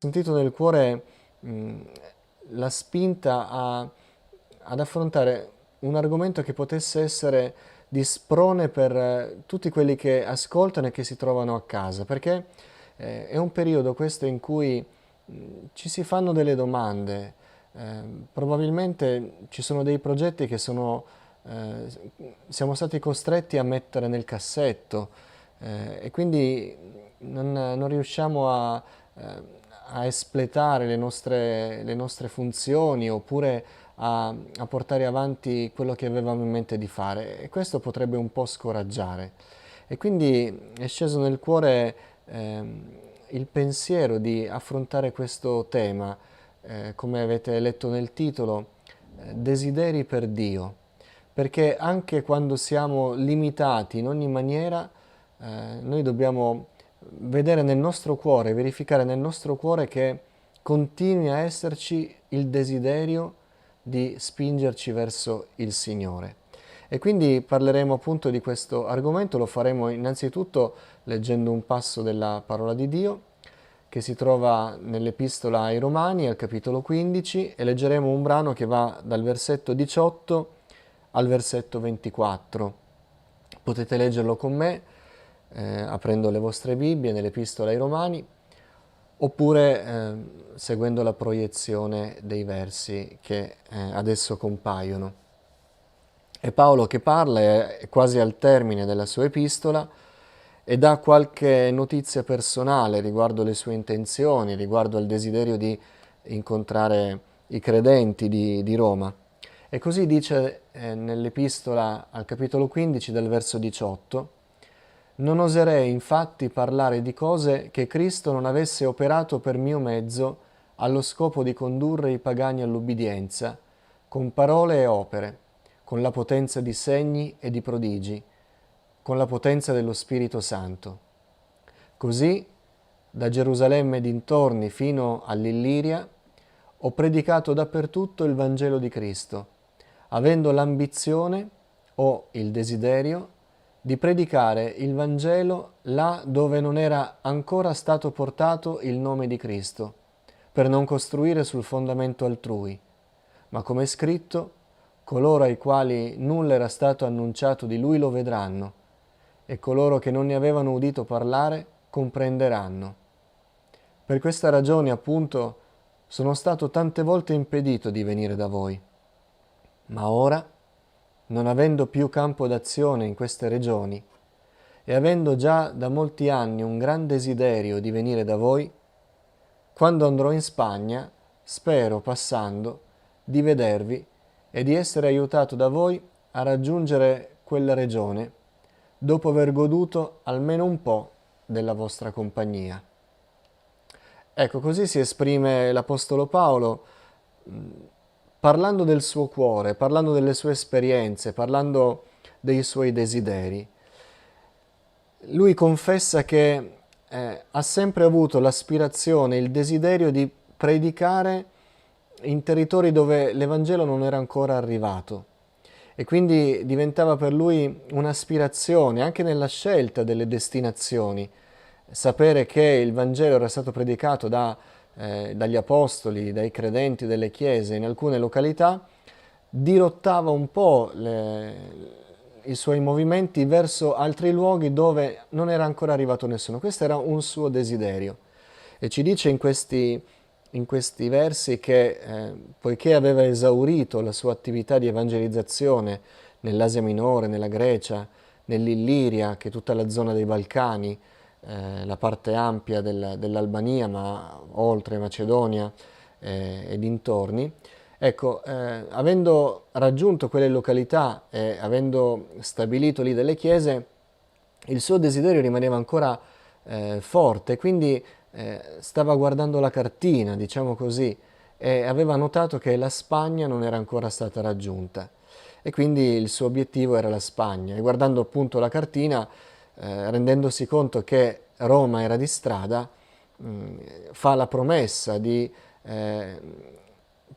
Sentito nel cuore mh, la spinta ad affrontare un argomento che potesse essere di sprone per tutti quelli che ascoltano e che si trovano a casa, perché è un periodo questo in cui ci si fanno delle domande, probabilmente ci sono dei progetti che siamo stati costretti a mettere nel cassetto, e quindi non riusciamo a espletare le nostre funzioni oppure a portare avanti quello che avevamo in mente di fare, e questo potrebbe un po' scoraggiare. E quindi è sceso nel cuore il pensiero di affrontare questo tema, come avete letto nel titolo, desideri per Dio, perché anche quando siamo limitati in ogni maniera, noi dobbiamo vedere nel nostro cuore, verificare nel nostro cuore che continui a esserci il desiderio di spingerci verso il Signore. E quindi parleremo appunto di questo argomento, lo faremo innanzitutto leggendo un passo della parola di Dio che si trova nell'Epistola ai Romani, al capitolo 15, e leggeremo un brano che va dal versetto 18 al versetto 24. Potete leggerlo con me, aprendo le vostre Bibbie nell'Epistola ai Romani, oppure seguendo la proiezione dei versi che adesso compaiono. È Paolo che parla, è quasi al termine della sua epistola e dà qualche notizia personale riguardo le sue intenzioni, riguardo al desiderio di incontrare i credenti di Roma. E così dice nell'epistola al capitolo 15 del verso 18: «Non oserei infatti parlare di cose che Cristo non avesse operato per mio mezzo allo scopo di condurre i pagani all'ubbidienza, con parole e opere, con la potenza di segni e di prodigi, con la potenza dello Spirito Santo. Così, da Gerusalemme dintorni fino all'Illiria, ho predicato dappertutto il Vangelo di Cristo, avendo l'ambizione o il desiderio di predicare il Vangelo là dove non era ancora stato portato il nome di Cristo, per non costruire sul fondamento altrui, ma come è scritto, coloro ai quali nulla era stato annunciato di Lui lo vedranno, e coloro che non ne avevano udito parlare comprenderanno. Per questa ragione, appunto, sono stato tante volte impedito di venire da voi. Ma ora, non avendo più campo d'azione in queste regioni e avendo già da molti anni un gran desiderio di venire da voi, quando andrò in Spagna, spero, passando, di vedervi e di essere aiutato da voi a raggiungere quella regione, dopo aver goduto almeno un po' della vostra compagnia». Ecco, così si esprime l'Apostolo Paolo, parlando del suo cuore, parlando delle sue esperienze, parlando dei suoi desideri. Lui confessa che ha sempre avuto l'aspirazione, il desiderio di predicare in territori dove l'Evangelo non era ancora arrivato, e quindi diventava per lui un'aspirazione anche nella scelta delle destinazioni, sapere che il Vangelo era stato predicato dagli apostoli, dai credenti delle chiese in alcune località, dirottava un po' i suoi movimenti verso altri luoghi dove non era ancora arrivato nessuno. Questo era un suo desiderio. E ci dice in questi versi che poiché aveva esaurito la sua attività di evangelizzazione nell'Asia Minore, nella Grecia, nell'Illiria, che è tutta la zona dei Balcani, la parte ampia dell'Albania, ma oltre Macedonia e dintorni, ecco, avendo raggiunto quelle località e avendo stabilito lì delle chiese, il suo desiderio rimaneva ancora forte, quindi stava guardando la cartina, diciamo così, e aveva notato che la Spagna non era ancora stata raggiunta. E quindi il suo obiettivo era la Spagna. E guardando appunto la cartina, rendendosi conto che Roma era di strada, fa la promessa di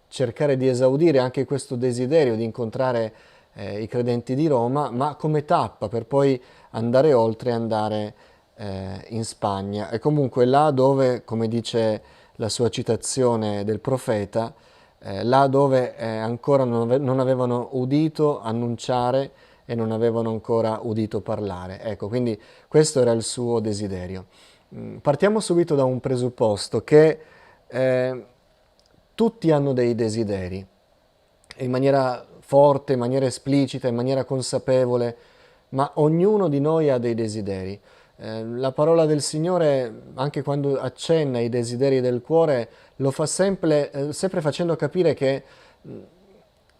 cercare di esaudire anche questo desiderio di incontrare i credenti di Roma, ma come tappa per poi andare oltre e andare in Spagna. E comunque là dove, come dice la sua citazione del profeta, là dove ancora non avevano udito annunciare e non avevano ancora udito parlare. Ecco, quindi questo era il suo desiderio. Partiamo subito da un presupposto che tutti hanno dei desideri, in maniera forte, in maniera esplicita, in maniera consapevole, ma ognuno di noi ha dei desideri. La parola del Signore, anche quando accenna ai desideri del cuore, lo fa sempre facendo capire che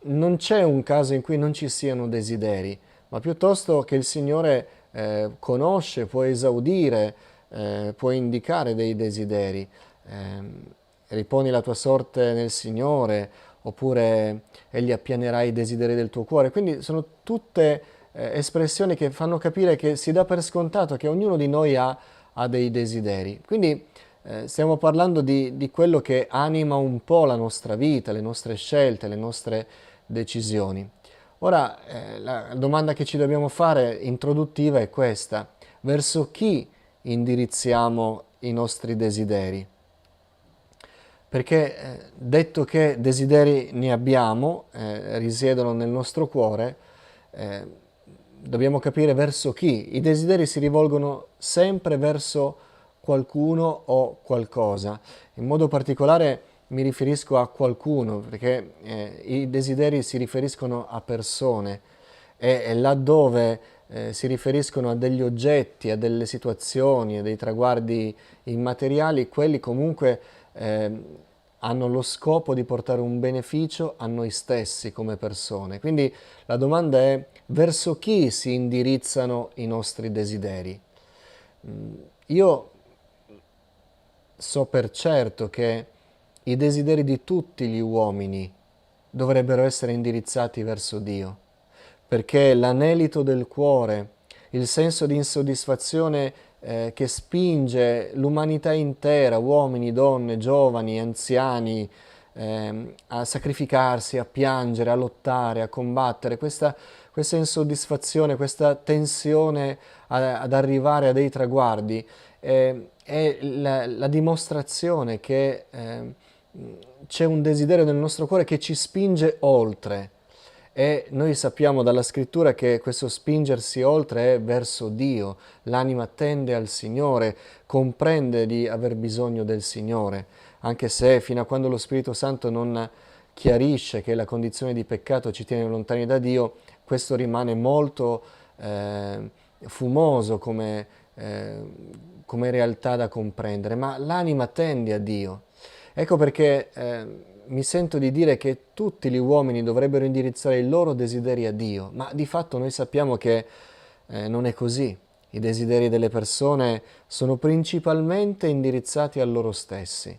non c'è un caso in cui non ci siano desideri, ma piuttosto che il Signore conosce, può esaudire, può indicare dei desideri. Riponi la tua sorte nel Signore, oppure Egli appianerà i desideri del tuo cuore. Quindi sono tutte espressioni che fanno capire che si dà per scontato che ognuno di noi ha dei desideri. Quindi stiamo parlando di quello che anima un po' la nostra vita, le nostre scelte, le nostre decisioni. Ora, la domanda che ci dobbiamo fare introduttiva è questa: verso chi indirizziamo i nostri desideri? Perché detto che desideri ne abbiamo, risiedono nel nostro cuore, dobbiamo capire verso chi. I desideri si rivolgono sempre verso qualcuno o qualcosa. In modo particolare mi riferisco a qualcuno, perché i desideri si riferiscono a persone e laddove si riferiscono a degli oggetti, a delle situazioni, a dei traguardi immateriali, quelli comunque hanno lo scopo di portare un beneficio a noi stessi come persone. Quindi la domanda è: verso chi si indirizzano i nostri desideri? Io so per certo che i desideri di tutti gli uomini dovrebbero essere indirizzati verso Dio, perché l'anelito del cuore, il senso di insoddisfazione che spinge l'umanità intera, uomini, donne, giovani, anziani, a sacrificarsi, a piangere, a lottare, a combattere, questa insoddisfazione, questa tensione ad arrivare a dei traguardi, è la dimostrazione che c'è un desiderio nel nostro cuore che ci spinge oltre. E noi sappiamo dalla scrittura che questo spingersi oltre è verso Dio. L'anima tende al Signore, comprende di aver bisogno del Signore, anche se fino a quando lo Spirito Santo non chiarisce che la condizione di peccato ci tiene lontani da Dio, questo rimane molto fumoso eh, come realtà da comprendere, ma l'anima tende a Dio. Ecco perché mi sento di dire che tutti gli uomini dovrebbero indirizzare i loro desideri a Dio, ma di fatto noi sappiamo che non è così. I desideri delle persone sono principalmente indirizzati a loro stessi.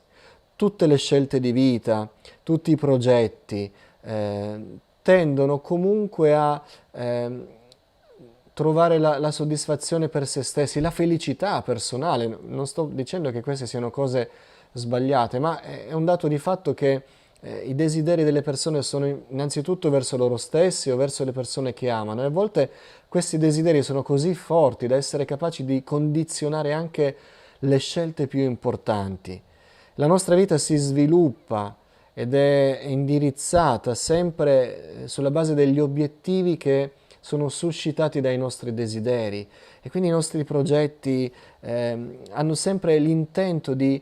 Tutte le scelte di vita, tutti i progetti tendono comunque a trovare la soddisfazione per se stessi, la felicità personale. Non sto dicendo che queste siano cose sbagliate, ma è un dato di fatto che i desideri delle persone sono innanzitutto verso loro stessi o verso le persone che amano, e a volte questi desideri sono così forti da essere capaci di condizionare anche le scelte più importanti. La nostra vita si sviluppa ed è indirizzata sempre sulla base degli obiettivi che sono suscitati dai nostri desideri, e quindi i nostri progetti hanno sempre l'intento di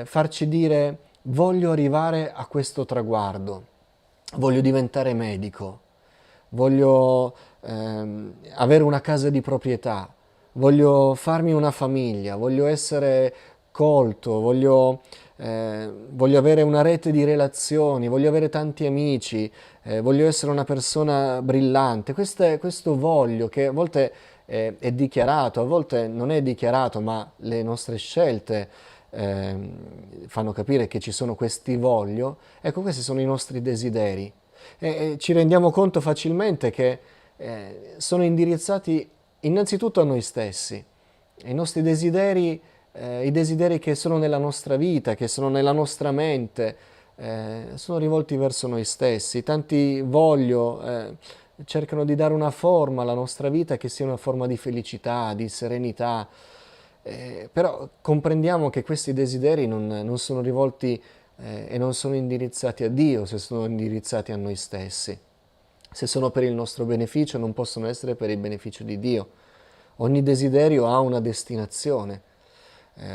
farci dire: voglio arrivare a questo traguardo, voglio diventare medico, voglio avere una casa di proprietà, voglio farmi una famiglia, voglio essere colto, voglio avere una rete di relazioni, voglio avere tanti amici, voglio essere una persona brillante. Questo voglio che a volte è dichiarato, a volte non è dichiarato, ma le nostre scelte fanno capire che ci sono questi voglio. Ecco, questi sono i nostri desideri. E ci rendiamo conto facilmente che sono indirizzati innanzitutto a noi stessi. I nostri desideri, i desideri che sono nella nostra vita, che sono nella nostra mente, sono rivolti verso noi stessi. Tanti voglio cercano di dare una forma alla nostra vita che sia una forma di felicità, di serenità. Però comprendiamo che questi desideri non sono rivolti e non sono indirizzati a Dio, se sono indirizzati a noi stessi. Se sono per il nostro beneficio, non possono essere per il beneficio di Dio. Ogni desiderio ha una destinazione.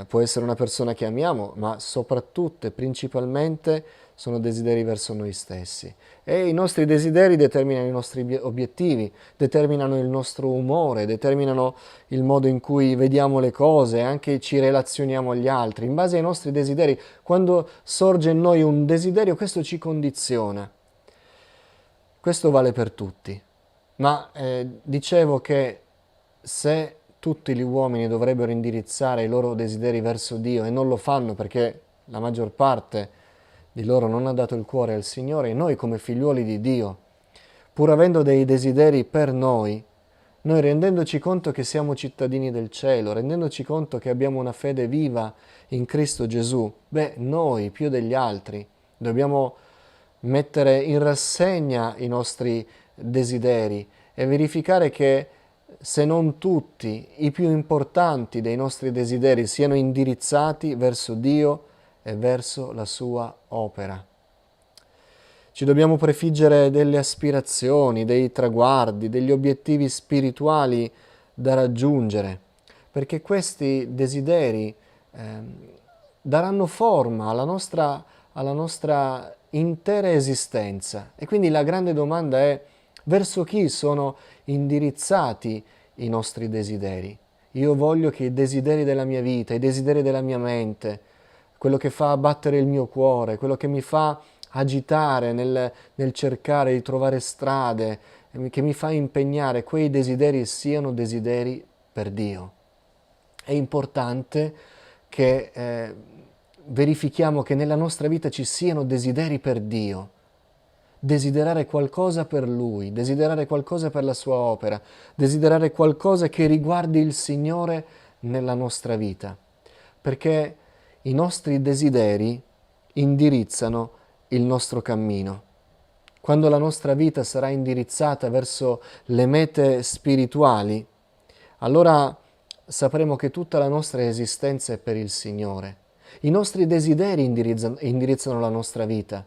Può essere una persona che amiamo, ma soprattutto e principalmente sono desideri verso noi stessi. E i nostri desideri determinano i nostri obiettivi, determinano il nostro umore, determinano il modo in cui vediamo le cose, anche ci relazioniamo agli altri. In base ai nostri desideri, quando sorge in noi un desiderio, questo ci condiziona. Questo vale per tutti. Ma dicevo che se tutti gli uomini dovrebbero indirizzare i loro desideri verso Dio e non lo fanno perché la maggior parte di loro non ha dato il cuore al Signore, noi come figliuoli di Dio, pur avendo dei desideri per noi rendendoci conto che siamo cittadini del cielo, rendendoci conto che abbiamo una fede viva in Cristo Gesù, noi più degli altri dobbiamo mettere in rassegna i nostri desideri e verificare che se non tutti i più importanti dei nostri desideri siano indirizzati verso Dio e verso la sua opera. Ci dobbiamo prefiggere delle aspirazioni, dei traguardi, degli obiettivi spirituali da raggiungere, perché questi desideri daranno forma alla nostra intera esistenza. E quindi la grande domanda è: verso chi sono indirizzati i nostri desideri? Io voglio che i desideri della mia vita, i desideri della mia mente, quello che fa battere il mio cuore, quello che mi fa agitare nel cercare di trovare strade, che mi fa impegnare, quei desideri siano desideri per Dio. È importante che verifichiamo che nella nostra vita ci siano desideri per Dio, desiderare qualcosa per Lui, desiderare qualcosa per la sua opera, desiderare qualcosa che riguardi il Signore nella nostra vita, perché i nostri desideri indirizzano il nostro cammino. Quando la nostra vita sarà indirizzata verso le mete spirituali, allora sapremo che tutta la nostra esistenza è per il Signore. I nostri desideri indirizzano la nostra vita.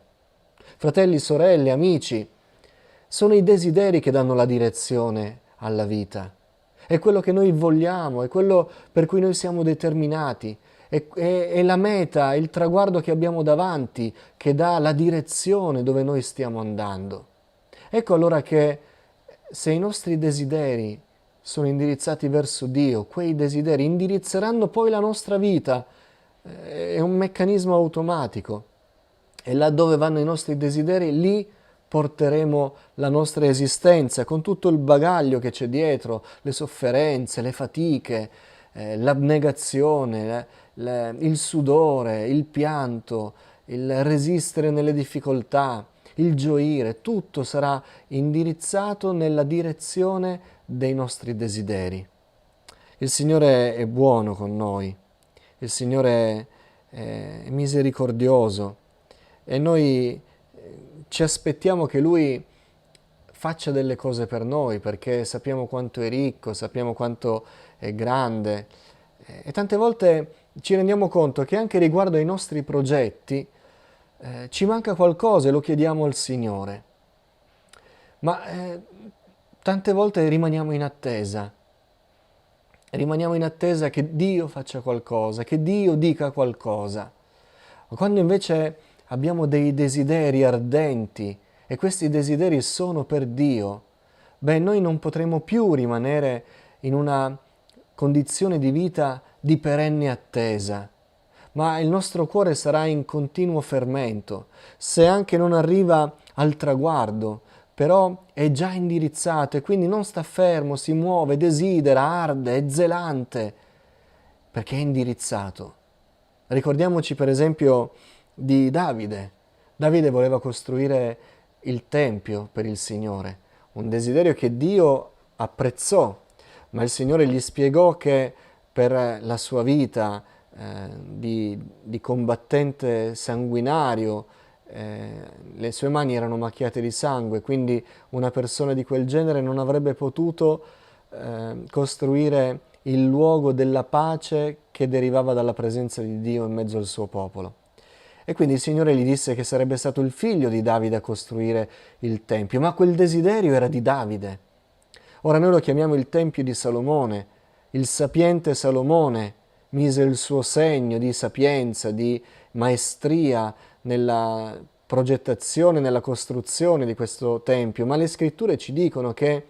Fratelli, sorelle, amici, sono i desideri che danno la direzione alla vita. È quello che noi vogliamo, è quello per cui noi siamo determinati, è la meta, il traguardo che abbiamo davanti che dà la direzione dove noi stiamo andando. Ecco allora che se i nostri desideri sono indirizzati verso Dio, quei desideri indirizzeranno poi la nostra vita. È un meccanismo automatico. E laddove vanno i nostri desideri, lì porteremo la nostra esistenza con tutto il bagaglio che c'è dietro, le sofferenze, le fatiche, l'abnegazione, il sudore, il pianto, il resistere nelle difficoltà, il gioire, tutto sarà indirizzato nella direzione dei nostri desideri. Il Signore è buono con noi, il Signore è misericordioso e noi ci aspettiamo che Lui faccia delle cose per noi perché sappiamo quanto è ricco, sappiamo quanto è grande e tante volte ci rendiamo conto che anche riguardo ai nostri progetti ci manca qualcosa e lo chiediamo al Signore, ma tante volte rimaniamo in attesa che Dio faccia qualcosa, che Dio dica qualcosa, quando invece abbiamo dei desideri ardenti e questi desideri sono per Dio, noi non potremo più rimanere in una condizione di vita di perenne attesa, ma il nostro cuore sarà in continuo fermento. Se anche non arriva al traguardo, però è già indirizzato e quindi non sta fermo, si muove, desidera, arde, è zelante, perché è indirizzato. Ricordiamoci per esempio di Davide. Davide voleva costruire il Tempio per il Signore, un desiderio che Dio apprezzò, ma il Signore gli spiegò che per la sua vita di combattente sanguinario, le sue mani erano macchiate di sangue, quindi una persona di quel genere non avrebbe potuto costruire il luogo della pace che derivava dalla presenza di Dio in mezzo al suo popolo. E quindi il Signore gli disse che sarebbe stato il figlio di Davide a costruire il Tempio, ma quel desiderio era di Davide. Ora noi lo chiamiamo il Tempio di Salomone. Il sapiente Salomone mise il suo segno di sapienza, di maestria nella progettazione, nella costruzione di questo Tempio, ma le scritture ci dicono che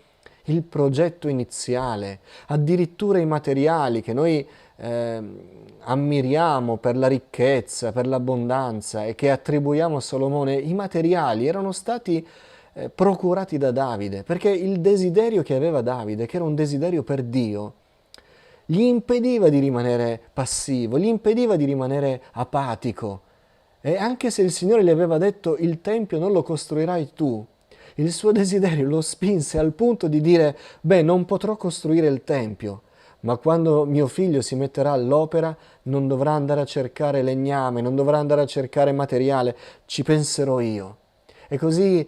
il progetto iniziale, addirittura i materiali che noi ammiriamo per la ricchezza, per l'abbondanza e che attribuiamo a Salomone, i materiali erano stati procurati da Davide, perché il desiderio che aveva Davide, che era un desiderio per Dio, gli impediva di rimanere passivo, gli impediva di rimanere apatico. E anche se il Signore gli aveva detto il Tempio non lo costruirai tu, il suo desiderio lo spinse al punto di dire, beh, non potrò costruire il Tempio, ma quando mio figlio si metterà all'opera non dovrà andare a cercare legname, non dovrà andare a cercare materiale, ci penserò io. E così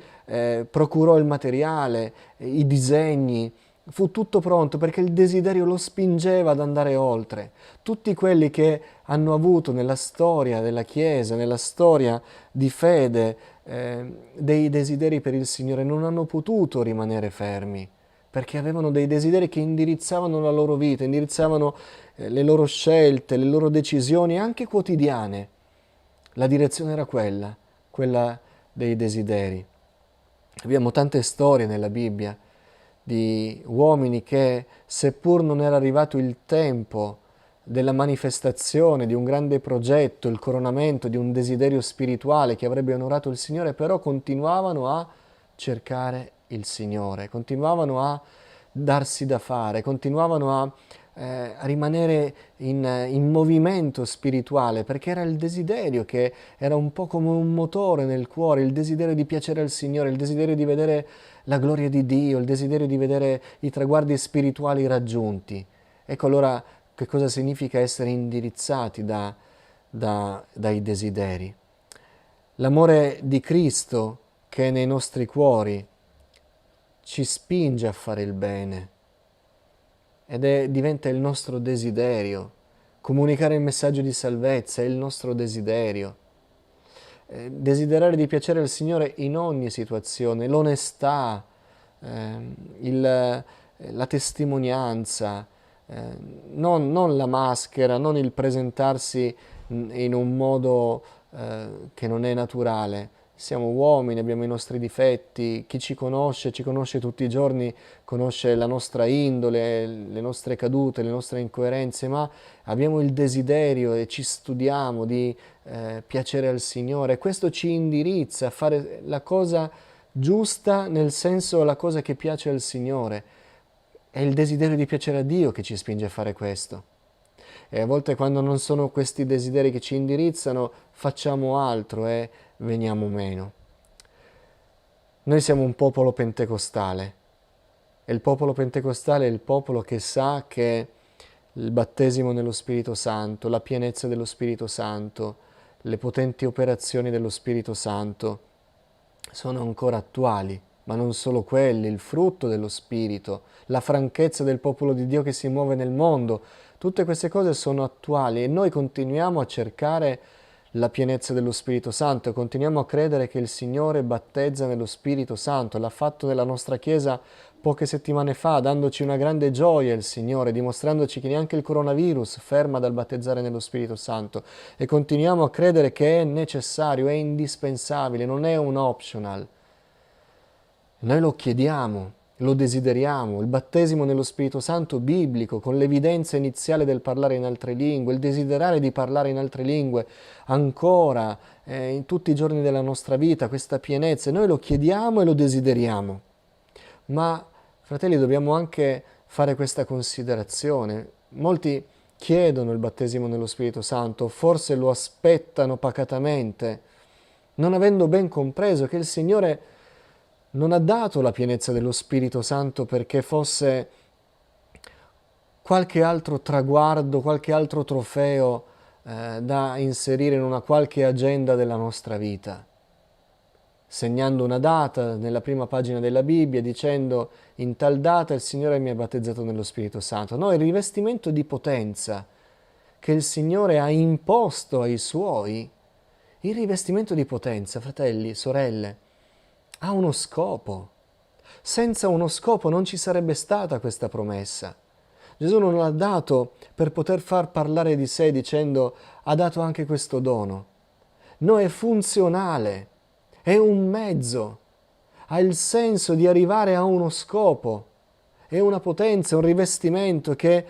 procurò il materiale, i disegni, fu tutto pronto perché il desiderio lo spingeva ad andare oltre. Tutti quelli che hanno avuto nella storia della Chiesa, nella storia di fede, dei desideri per il Signore non hanno potuto rimanere fermi, perché avevano dei desideri che indirizzavano la loro vita, indirizzavano le loro scelte, le loro decisioni, anche quotidiane. La direzione era quella dei desideri. Abbiamo tante storie nella Bibbia di uomini che, seppur non era arrivato il tempo della manifestazione di un grande progetto, il coronamento di un desiderio spirituale che avrebbe onorato il Signore, però continuavano a cercare il Signore, continuavano a darsi da fare, continuavano a rimanere in movimento spirituale, perché era il desiderio che era un po' come un motore nel cuore, il desiderio di piacere al Signore, il desiderio di vedere la gloria di Dio, il desiderio di vedere i traguardi spirituali raggiunti. Ecco allora che cosa significa essere indirizzati dai desideri. L'amore di Cristo che è nei nostri cuori ci spinge a fare il bene ed diventa il nostro desiderio. Comunicare il messaggio di salvezza è il nostro desiderio. Desiderare di piacere al Signore in ogni situazione, l'onestà, la testimonianza, non la maschera, non il presentarsi in un modo che non è naturale. Siamo uomini, abbiamo i nostri difetti, chi ci conosce tutti i giorni, conosce la nostra indole, le nostre cadute, le nostre incoerenze, ma abbiamo il desiderio e ci studiamo di piacere al Signore. E questo ci indirizza a fare la cosa giusta, nel senso la cosa che piace al Signore. È il desiderio di piacere a Dio che ci spinge a fare questo. E a volte quando non sono questi desideri che ci indirizzano, facciamo altro e veniamo meno. Noi siamo un popolo pentecostale e il popolo pentecostale è il popolo che sa che il battesimo nello Spirito Santo, la pienezza dello Spirito Santo, le potenti operazioni dello Spirito Santo sono ancora attuali, ma non solo quelli, il frutto dello Spirito, la franchezza del popolo di Dio che si muove nel mondo, tutte queste cose sono attuali e noi continuiamo a cercare la pienezza dello Spirito Santo, continuiamo a credere che il Signore battezza nello Spirito Santo, l'ha fatto nella nostra Chiesa poche settimane fa, dandoci una grande gioia il Signore, dimostrandoci che neanche il coronavirus ferma dal battezzare nello Spirito Santo e continuiamo a credere che è necessario, è indispensabile, non è un optional. Noi lo chiediamo, lo desideriamo, il battesimo nello Spirito Santo biblico, con l'evidenza iniziale del parlare in altre lingue, il desiderare di parlare in altre lingue ancora in tutti i giorni della nostra vita, questa pienezza, noi lo chiediamo e lo desideriamo. Ma, fratelli, dobbiamo anche fare questa considerazione. Molti chiedono il battesimo nello Spirito Santo, forse lo aspettano pacatamente, non avendo ben compreso che il Signore non ha dato la pienezza dello Spirito Santo perché fosse qualche altro traguardo, qualche altro trofeo da inserire in una qualche agenda della nostra vita. segnando una data nella prima pagina della Bibbia, dicendo in tal data il Signore mi ha battezzato nello Spirito Santo. No, il rivestimento di potenza che il Signore ha imposto ai Suoi, il rivestimento di potenza, fratelli, sorelle, ha uno scopo. Senza uno scopo non ci sarebbe stata questa promessa. Gesù non l'ha dato per poter far parlare di sé dicendo ha dato anche questo dono. No, è funzionale, è un mezzo, ha il senso di arrivare a uno scopo, è una potenza, un rivestimento che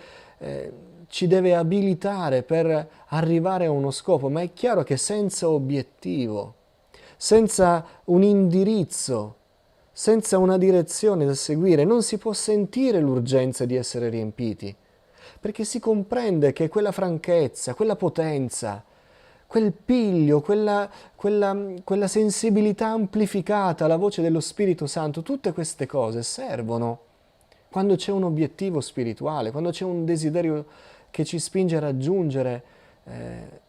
ci deve abilitare per arrivare a uno scopo, ma è chiaro che senza obiettivo, senza un indirizzo, senza una direzione da seguire, non si può sentire l'urgenza di essere riempiti, perché si comprende che quella franchezza, quella potenza, quel piglio, quella sensibilità amplificata alla voce dello Spirito Santo, tutte queste cose servono quando c'è un obiettivo spirituale, quando c'è un desiderio che ci spinge a raggiungere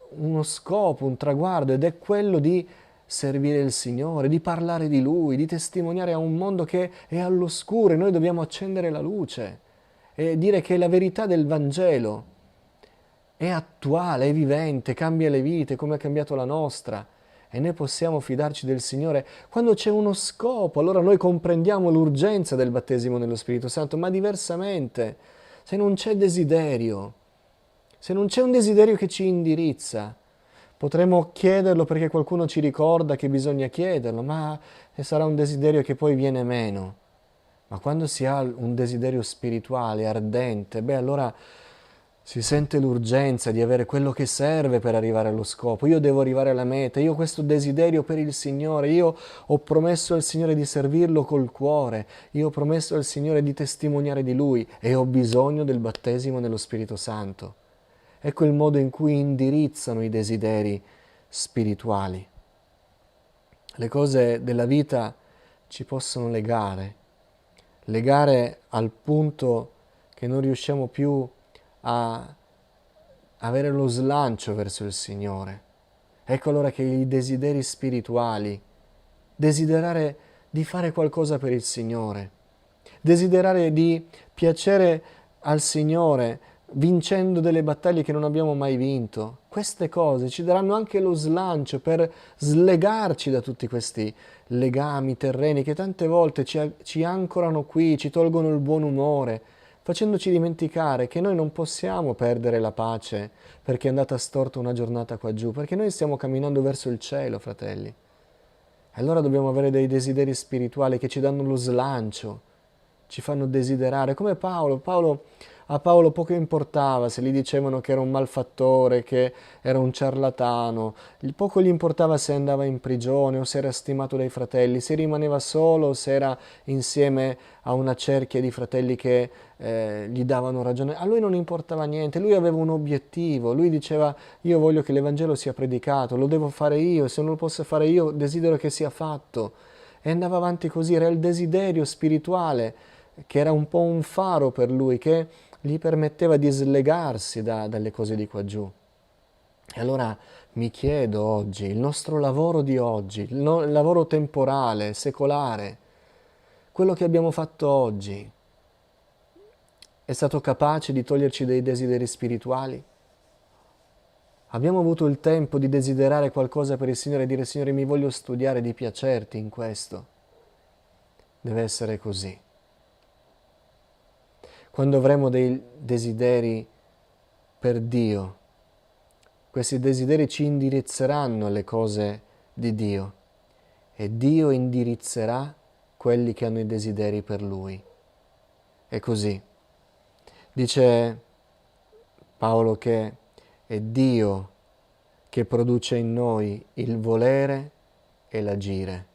uno scopo, un traguardo, ed è quello di servire il Signore, di parlare di Lui, di testimoniare a un mondo che è all'oscuro e noi dobbiamo accendere la luce e dire che la verità del Vangelo è attuale, è vivente, cambia le vite come ha cambiato la nostra e noi possiamo fidarci del Signore quando c'è uno scopo. Allora noi comprendiamo l'urgenza del battesimo nello Spirito Santo, ma diversamente, se non c'è desiderio, se non c'è un desiderio che ci indirizza, potremmo chiederlo perché qualcuno ci ricorda che bisogna chiederlo, ma sarà un desiderio che poi viene meno. Ma quando si ha un desiderio spirituale, ardente, beh allora si sente l'urgenza di avere quello che serve per arrivare allo scopo. Io devo arrivare alla meta, io ho questo desiderio per il Signore, io ho promesso al Signore di servirlo col cuore, io ho promesso al Signore di testimoniare di Lui e ho bisogno del battesimo nello Spirito Santo. Ecco il modo in cui indirizzano i desideri spirituali. Le cose della vita ci possono legare al punto che non riusciamo più a avere lo slancio verso il Signore. Ecco allora che i desideri spirituali, desiderare di fare qualcosa per il Signore, desiderare di piacere al Signore, vincendo delle battaglie che non abbiamo mai vinto, queste cose ci daranno anche lo slancio per slegarci da tutti questi legami terreni che tante volte ci ancorano qui, ci tolgono il buon umore, facendoci dimenticare che noi non possiamo perdere la pace perché è andata storta una giornata qua giù, perché noi stiamo camminando verso il cielo, fratelli. E allora dobbiamo avere dei desideri spirituali che ci danno lo slancio, ci fanno desiderare, come a Paolo poco importava se gli dicevano che era un malfattore, che era un ciarlatano, poco gli importava se andava in prigione o se era stimato dai fratelli, se rimaneva solo o se era insieme a una cerchia di fratelli che gli davano ragione. A lui non importava niente, lui aveva un obiettivo, lui diceva io voglio che l'Evangelo sia predicato, lo devo fare io, se non lo posso fare io desidero che sia fatto. E andava avanti così, era il desiderio spirituale che era un po' un faro per lui, che gli permetteva di slegarsi dalle cose di qua giù. E allora mi chiedo oggi, il nostro lavoro di oggi, il lavoro temporale, secolare, quello che abbiamo fatto oggi, è stato capace di toglierci dei desideri spirituali? Abbiamo avuto il tempo di desiderare qualcosa per il Signore e dire Signore mi voglio studiare di piacerti in questo? Deve essere così. Quando avremo dei desideri per Dio, questi desideri ci indirizzeranno alle cose di Dio e Dio indirizzerà quelli che hanno i desideri per Lui. È così. Dice Paolo che è Dio che produce in noi il volere e l'agire,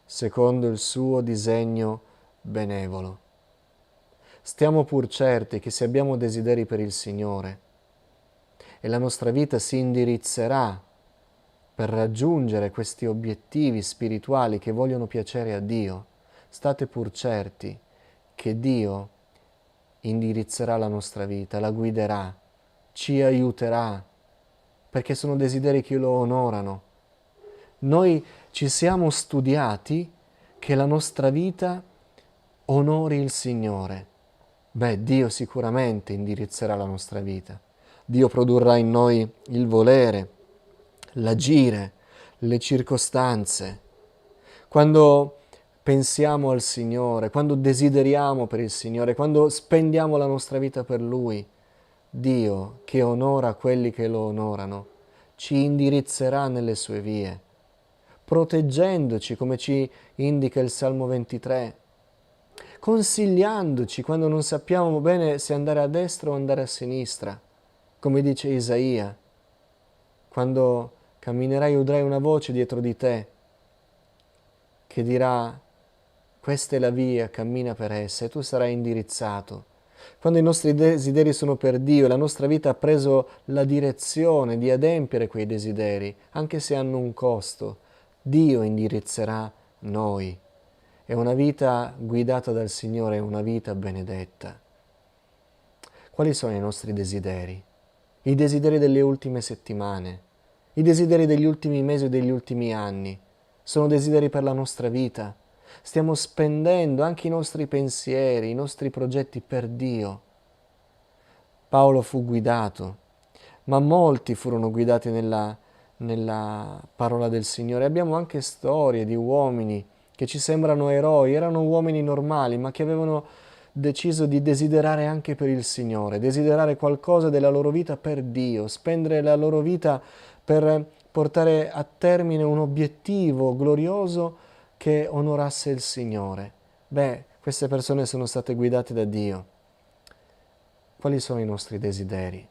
secondo il suo disegno benevolo. Stiamo pur certi che se abbiamo desideri per il Signore e la nostra vita si indirizzerà per raggiungere questi obiettivi spirituali che vogliono piacere a Dio, state pur certi che Dio indirizzerà la nostra vita, la guiderà, ci aiuterà, perché sono desideri che lo onorano. Noi ci siamo studiati che la nostra vita onori il Signore. Beh, Dio sicuramente indirizzerà la nostra vita. Dio produrrà in noi il volere, l'agire, le circostanze. Quando pensiamo al Signore, quando desideriamo per il Signore, quando spendiamo la nostra vita per Lui, Dio, che onora quelli che lo onorano, ci indirizzerà nelle sue vie, proteggendoci, come ci indica il Salmo 23, consigliandoci quando non sappiamo bene se andare a destra o andare a sinistra, come dice Isaia, quando camminerai udrai una voce dietro di te che dirà: questa è la via, cammina per essa, e tu sarai indirizzato. Quando i nostri desideri sono per Dio e la nostra vita ha preso la direzione di adempiere quei desideri, anche se hanno un costo, Dio indirizzerà noi. E una vita guidata dal Signore è una vita benedetta. Quali sono i nostri desideri? I desideri delle ultime settimane, i desideri degli ultimi mesi e degli ultimi anni. Sono desideri per la nostra vita. Stiamo spendendo anche i nostri pensieri, i nostri progetti per Dio. Paolo fu guidato, ma molti furono guidati nella parola del Signore. Abbiamo anche storie di uomini che ci sembrano eroi, erano uomini normali, ma che avevano deciso di desiderare anche per il Signore, desiderare qualcosa della loro vita per Dio, spendere la loro vita per portare a termine un obiettivo glorioso che onorasse il Signore. Beh, queste persone sono state guidate da Dio. Quali sono i nostri desideri?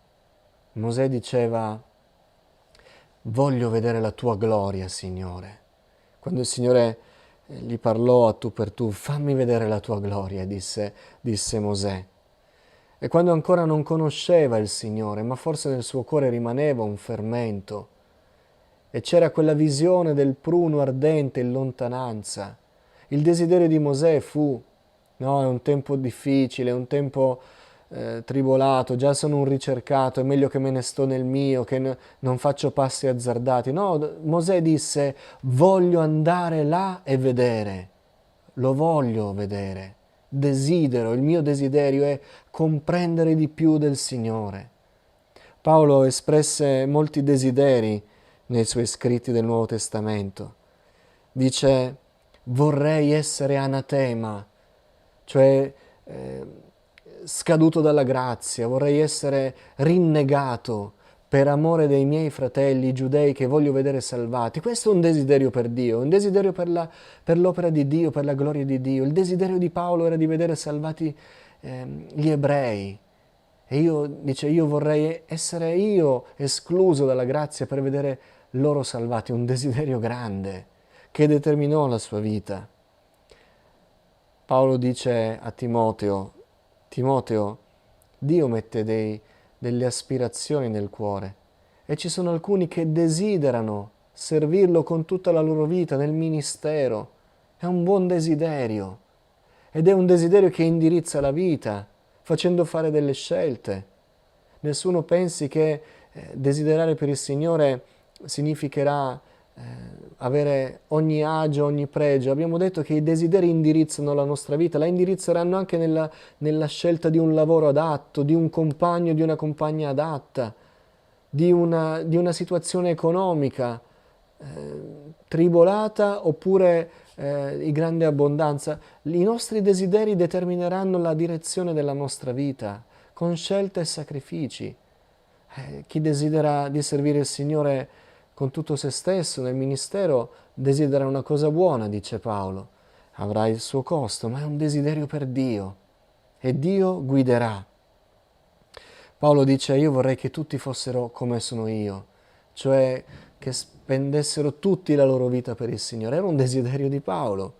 Mosè diceva: voglio vedere la tua gloria, Signore. Quando il Signore gli parlò a tu per tu: fammi vedere la tua gloria, disse Mosè. E quando ancora non conosceva il Signore, ma forse nel suo cuore rimaneva un fermento, e c'era quella visione del pruno ardente in lontananza, il desiderio di Mosè fu: no, è un tempo difficile, è un tempo tribolato, già sono un ricercato, è meglio che me ne sto nel mio, che non faccio passi azzardati. No, Mosè disse: voglio andare là e vedere, lo voglio vedere, desidero, il mio desiderio è comprendere di più del Signore. Paolo espresse molti desideri nei suoi scritti del Nuovo Testamento. Dice: vorrei essere anatema, cioè scaduto dalla grazia, vorrei essere rinnegato per amore dei miei fratelli giudei che voglio vedere salvati. Questo è un desiderio per Dio, un desiderio per l'opera di Dio, per la gloria di Dio. Il desiderio di Paolo era di vedere salvati gli ebrei. E io vorrei essere io escluso dalla grazia per vedere loro salvati, un desiderio grande che determinò la sua vita. Paolo dice a Timoteo: Timoteo, Dio mette delle aspirazioni nel cuore e ci sono alcuni che desiderano servirlo con tutta la loro vita nel ministero. È un buon desiderio ed è un desiderio che indirizza la vita, facendo fare delle scelte. Nessuno pensi che desiderare per il Signore significherà avere ogni agio, ogni pregio. Abbiamo detto che i desideri indirizzano la nostra vita, la indirizzeranno anche nella scelta di un lavoro adatto, di un compagno, di una compagna adatta, di una situazione economica tribolata oppure di grande abbondanza. I nostri desideri determineranno la direzione della nostra vita, con scelte e sacrifici. Chi desidera di servire il Signore con tutto se stesso nel ministero desidera una cosa buona, dice Paolo. Avrà il suo costo, ma è un desiderio per Dio e Dio guiderà. Paolo dice: io vorrei che tutti fossero come sono io, cioè che spendessero tutti la loro vita per il Signore. Era un desiderio di Paolo.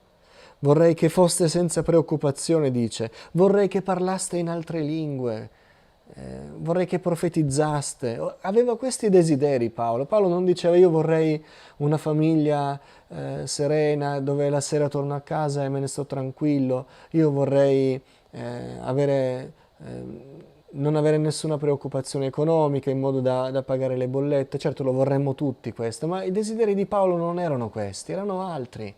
Vorrei che foste senza preoccupazione, dice. Vorrei che parlaste in altre lingue. Vorrei che profetizzaste. Aveva questi desideri Paolo. Paolo non diceva: io vorrei una famiglia serena dove la sera torno a casa e me ne sto tranquillo. Io vorrei avere non avere nessuna preoccupazione economica in modo da pagare le bollette. Certo, lo vorremmo tutti questo, ma i desideri di Paolo non erano questi, erano altri.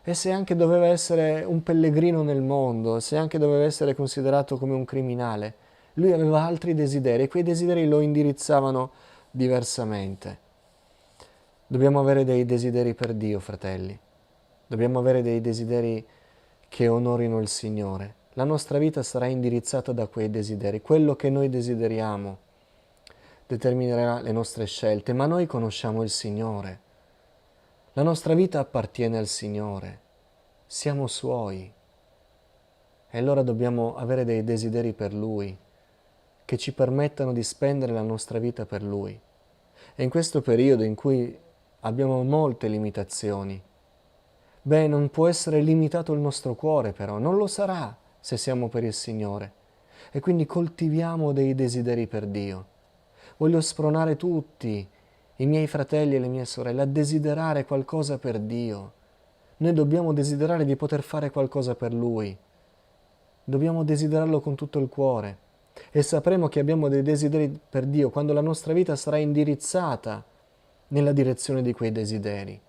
E se anche doveva essere un pellegrino nel mondo, se anche doveva essere considerato come un criminale, lui aveva altri desideri e quei desideri lo indirizzavano diversamente. Dobbiamo avere dei desideri per Dio, fratelli. Dobbiamo avere dei desideri che onorino il Signore. La nostra vita sarà indirizzata da quei desideri. Quello che noi desideriamo determinerà le nostre scelte, ma noi conosciamo il Signore. La nostra vita appartiene al Signore. Siamo Suoi. E allora dobbiamo avere dei desideri per Lui, che ci permettano di spendere la nostra vita per Lui. E in questo periodo in cui abbiamo molte limitazioni, non può essere limitato il nostro cuore però, non lo sarà se siamo per il Signore. E quindi coltiviamo dei desideri per Dio. Voglio spronare tutti, i miei fratelli e le mie sorelle, a desiderare qualcosa per Dio. Noi dobbiamo desiderare di poter fare qualcosa per Lui. Dobbiamo desiderarlo con tutto il cuore. E sapremo che abbiamo dei desideri per Dio quando la nostra vita sarà indirizzata nella direzione di quei desideri.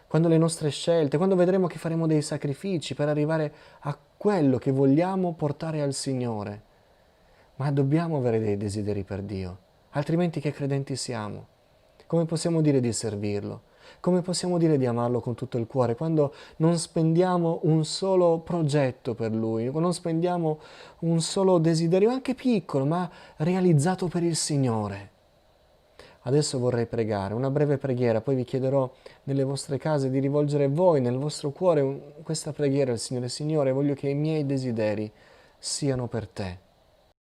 Quando le nostre scelte, quando vedremo che faremo dei sacrifici per arrivare a quello che vogliamo portare al Signore. Ma dobbiamo avere dei desideri per Dio, altrimenti che credenti siamo? Come possiamo dire di servirlo? Come possiamo dire di amarlo con tutto il cuore quando non spendiamo un solo progetto per Lui, non spendiamo un solo desiderio, anche piccolo, ma realizzato per il Signore? Adesso vorrei pregare, una breve preghiera, poi vi chiederò nelle vostre case di rivolgere voi nel vostro cuore questa preghiera al Signore. Signore, voglio che i miei desideri siano per Te.